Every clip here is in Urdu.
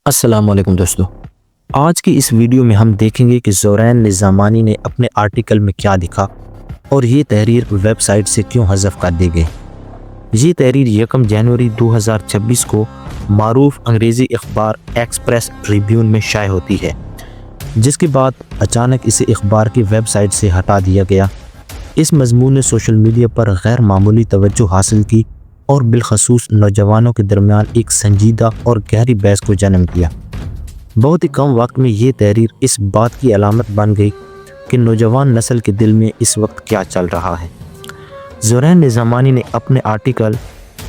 السلام علیکم دوستو، آج کی اس ویڈیو میں ہم دیکھیں گے کہ زورین نظامانی نے اپنے آرٹیکل میں کیا لکھا اور یہ تحریر ویب سائٹ سے کیوں حذف کر دی گئی۔ یہ تحریر 1 جنوری 2026 کو معروف انگریزی اخبار ایکسپریس ٹریبیون میں شائع ہوتی ہے، جس کے بعد اچانک اسے اخبار کی ویب سائٹ سے ہٹا دیا گیا۔ اس مضمون نے سوشل میڈیا پر غیر معمولی توجہ حاصل کی اور بالخصوص نوجوانوں کے درمیان ایک سنجیدہ اور گہری بحث کو جنم دیا۔ بہت ہی کم وقت میں یہ تحریر اس بات کی علامت بن گئی کہ نوجوان نسل کے دل میں اس وقت کیا چل رہا ہے۔ زورین نظامانی نے اپنے آرٹیکل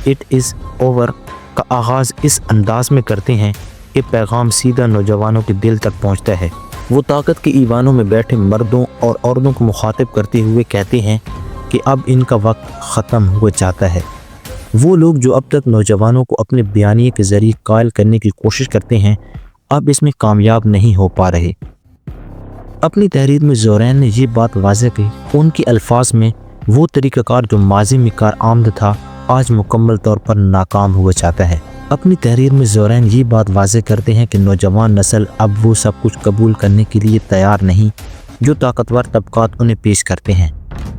"اٹ از اوور" کا آغاز اس انداز میں کرتے ہیں کہ پیغام سیدھا نوجوانوں کے دل تک پہنچتا ہے۔ وہ طاقت کے ایوانوں میں بیٹھے مردوں اور عورتوں کو مخاطب کرتے ہوئے کہتے ہیں کہ اب ان کا وقت ختم ہو جاتا ہے۔ وہ لوگ جو اب تک نوجوانوں کو اپنے بیانیے کے ذریعے قائل کرنے کی کوشش کرتے ہیں، اب اس میں کامیاب نہیں ہو پا رہے۔ اپنی تحریر میں زورین نے یہ بات واضح کی، ان کے الفاظ میں وہ طریقہ کار جو ماضی میں کارآمد تھا آج مکمل طور پر ناکام ہو جاتا ہے۔ اپنی تحریر میں زورین یہ بات واضح کرتے ہیں کہ نوجوان نسل اب وہ سب کچھ قبول کرنے کے لیے تیار نہیں جو طاقتور طبقات انہیں پیش کرتے ہیں،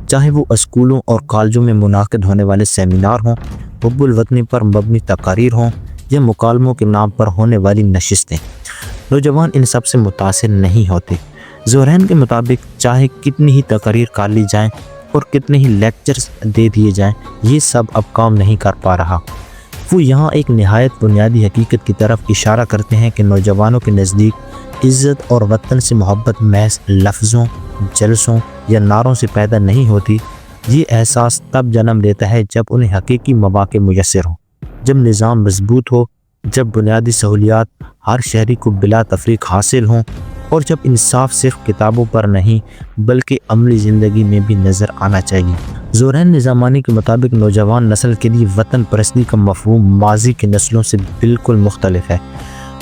چاہے وہ اسکولوں اور کالجوں میں منعقد ہونے والے سیمینار ہوں، حب الوطنی پر مبنی تقاریر ہوں یا مکالموں کے نام پر ہونے والی نشستیں۔ نوجوان ان سب سے متاثر نہیں ہوتے۔ زورین کے مطابق چاہے کتنی ہی تقاریر کر لی جائیں اور کتنے ہی لیکچرز دے دیے جائیں، یہ سب اب کام نہیں کر پا رہا۔ وہ یہاں ایک نہایت بنیادی حقیقت کی طرف اشارہ کرتے ہیں کہ نوجوانوں کے نزدیک عزت اور وطن سے محبت محض لفظوں، جلسوں یا نعروں سے پیدا نہیں ہوتی۔ یہ احساس تب جنم لیتا ہے جب انہیں حقیقی مواقع میسر ہوں، جب نظام مضبوط ہو، جب بنیادی سہولیات ہر شہری کو بلا تفریق حاصل ہوں اور جب انصاف صرف کتابوں پر نہیں بلکہ عملی زندگی میں بھی نظر آنا چاہیے۔ زورین نظامانی کے مطابق نوجوان نسل کے لیے وطن پرستی کا مفہوم ماضی کی نسلوں سے بالکل مختلف ہے۔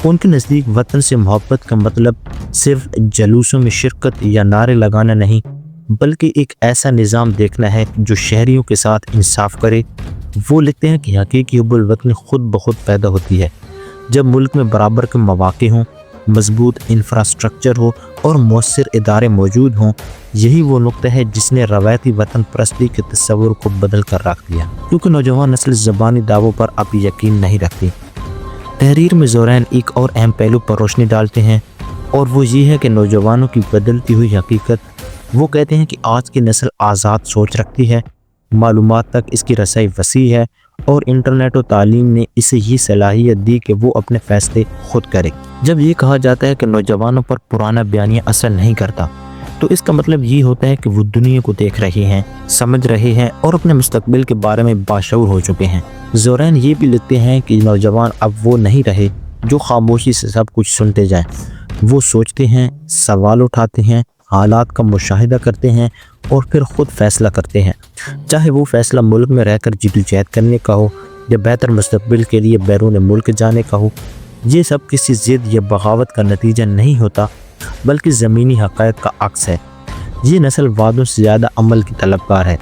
ان کے نزدیک وطن سے محبت کا مطلب صرف جلوسوں میں شرکت یا نعرے لگانا نہیں بلکہ ایک ایسا نظام دیکھنا ہے جو شہریوں کے ساتھ انصاف کرے۔ وہ لکھتے ہیں کہ حقیقی حب الوطنی خود بخود پیدا ہوتی ہے جب ملک میں برابر کے مواقع ہوں، مضبوط انفراسٹرکچر ہو اور مؤثر ادارے موجود ہوں۔ یہی وہ نقطہ ہے جس نے روایتی وطن پرستی کے تصور کو بدل کر رکھ دیا، کیونکہ نوجوان نسل زبانی دعووں پر اب یقین نہیں رکھتی۔ تحریر میں زورین ایک اور اہم پہلو پر روشنی ڈالتے ہیں اور وہ یہ ہے کہ نوجوانوں کی بدلتی ہوئی حقیقت۔ وہ کہتے ہیں کہ آج کی نسل آزاد سوچ رکھتی ہے، معلومات تک اس کی رسائی وسیع ہے اور انٹرنیٹ و تعلیم نے اسے یہ صلاحیت دی کہ وہ اپنے فیصلے خود کرے۔ جب یہ کہا جاتا ہے کہ نوجوانوں پر پرانا بیانیہ اثر نہیں کرتا، تو اس کا مطلب یہ ہوتا ہے کہ وہ دنیا کو دیکھ رہے ہیں، سمجھ رہے ہیں اور اپنے مستقبل کے بارے میں باشعور ہو چکے ہیں۔ زورین یہ بھی لکھتے ہیں کہ نوجوان اب وہ نہیں رہے جو خاموشی سے سب کچھ سنتے جائیں۔ وہ سوچتے ہیں، سوال اٹھاتے ہیں، حالات کا مشاہدہ کرتے ہیں اور پھر خود فیصلہ کرتے ہیں، چاہے وہ فیصلہ ملک میں رہ کر جدوجہد کرنے کا ہو یا بہتر مستقبل کے لیے بیرون ملک جانے کا ہو۔ یہ سب کسی ضد یا بغاوت کا نتیجہ نہیں ہوتا بلکہ زمینی حقائق کا عکس ہے۔ یہ نسل وعدوں سے زیادہ عمل کی طلبگار ہے۔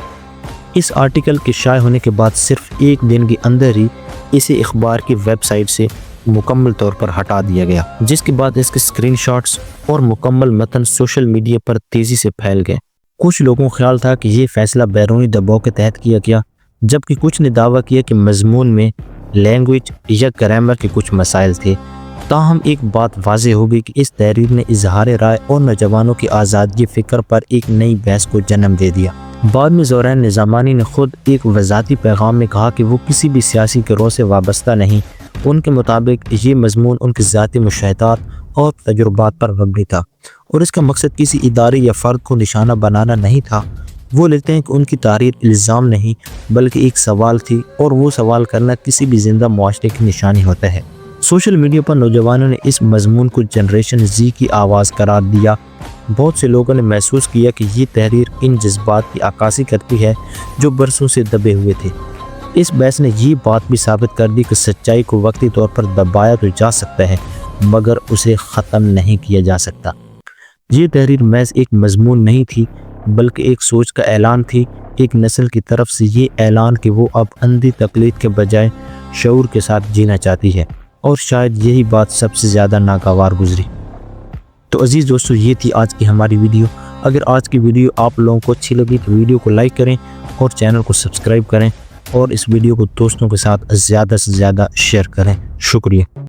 اس آرٹیکل کے شائع ہونے کے بعد صرف ایک دن کے اندر ہی اسے اخبار کی ویب سائٹ سے مکمل طور پر ہٹا دیا گیا، جس کے بعد اس کے اسکرین شاٹس اور مکمل متن سوشل میڈیا پر تیزی سے پھیل گئے۔ کچھ لوگوں کا خیال تھا کہ یہ فیصلہ بیرونی دباؤ کے تحت کیا گیا، جبکہ کچھ نے دعویٰ کیا کہ مضمون میں لینگویج یا گرامر کے کچھ مسائل تھے۔ تاہم ایک بات واضح ہو گئی کہ اس تحریر نے اظہار رائے اور نوجوانوں کی آزادی فکر پر ایک نئی بحث کو جنم دے دیا۔ بعد میں زورین نظامانی نے خود ایک وضاحتی پیغام میں کہا کہ وہ کسی بھی سیاسی گروہ سے وابستہ نہیں۔ ان کے مطابق یہ مضمون ان کے ذاتی مشاہدات اور تجربات پر مبنی تھا اور اس کا مقصد کسی ادارے یا فرد کو نشانہ بنانا نہیں تھا۔ وہ لکھتے ہیں کہ ان کی تحریر الزام نہیں بلکہ ایک سوال تھی اور وہ سوال کرنا کسی بھی زندہ معاشرے کی نشانی ہوتا ہے۔ سوشل میڈیا پر نوجوانوں نے اس مضمون کو جنریشن زی کی آواز قرار دیا۔ بہت سے لوگوں نے محسوس کیا کہ یہ تحریر ان جذبات کی عکاسی کرتی ہے جو برسوں سے دبے ہوئے تھے۔ اس بحث نے یہ بات بھی ثابت کر دی کہ سچائی کو وقتی طور پر دبایا تو جا سکتا ہے مگر اسے ختم نہیں کیا جا سکتا۔ یہ تحریر محض ایک مضمون نہیں تھی بلکہ ایک سوچ کا اعلان تھی، ایک نسل کی طرف سے یہ اعلان کہ وہ اب اندھی تقلید کے بجائے شعور کے ساتھ جینا چاہتی ہے اور شاید یہی بات سب سے زیادہ ناگوار گزری۔ تو عزیز دوستو، یہ تھی آج کی ہماری ویڈیو۔ اگر آج کی ویڈیو آپ لوگوں کو اچھی لگی تو ویڈیو کو لائک کریں اور چینل کو سبسکرائب کریں، اور اس ویڈیو کو دوستوں کے ساتھ زیادہ سے زیادہ شیئر کریں۔ شکریہ۔